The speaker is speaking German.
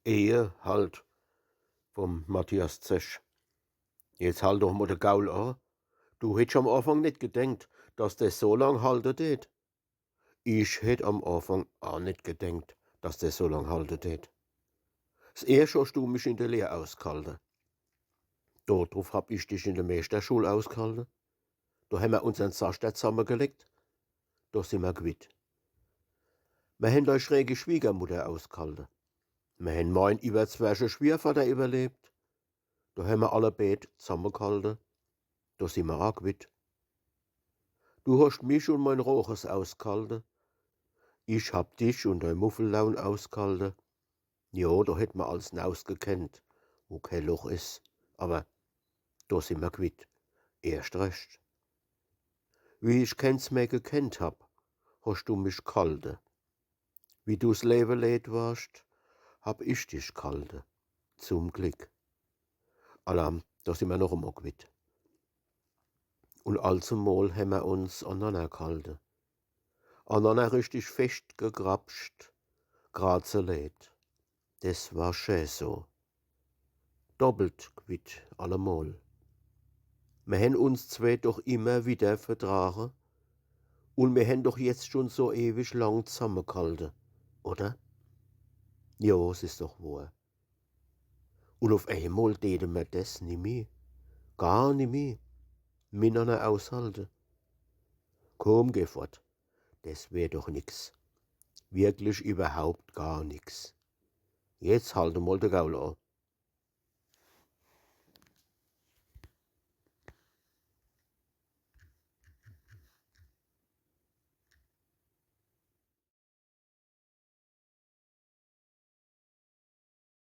Ehe halt vom Matthias Zesch. Jetzt halt doch mal de Gaul an. Du hättst am Anfang nicht gedenkt, dass das so lang halten tät. Ich hätt am Anfang auch nicht gedenkt, dass das so lang halten tät. Das erste hast du mich in der Lehre ausgehalten. Darauf hab ich dich in der Meisterschule ausgehalten. Da haben wir unseren Zaster zusammengelegt. Da sind wir quitt. Wir haben eine schräge Schwiegermutter ausgehalten. Wir haben meinen überzwerchen Schwiegervater überlebt. Da haben wir alle beide zusammengehalten. Da sind wir auch quitt. Du hast mich und mein Roches ausgehalten. Ich hab dich und dein Muffellaun ausgehalten. Ja, da hätt man alles nausgekennt, wo kein Loch is. Aber da sind wir quitt. Erst recht. Wie ich keins mehr gekennt hab, hast du mich gehalten. Wie du's Leben leid warst, hab ich dich gehalten. Zum Glück. Alarm, da sind wir noch einmal quitt. Und allzumal haben wir uns aneinander gehalten. Aneinander richtig fest gegrapscht, grad so leid. Das war schön so. Doppelt quitt allemal. Wir haben uns zwei doch immer wieder vertragen und wir haben doch jetzt schon so ewig lang zusammengehalten, oder? Ja, es ist doch wahr. Und auf einmal täten wir das nicht mehr, gar nicht mehr, miteinander aushalten. Komm, geh fort, das wär doch nix, wirklich überhaupt gar nix. Jetzt halte mal der Gaul an.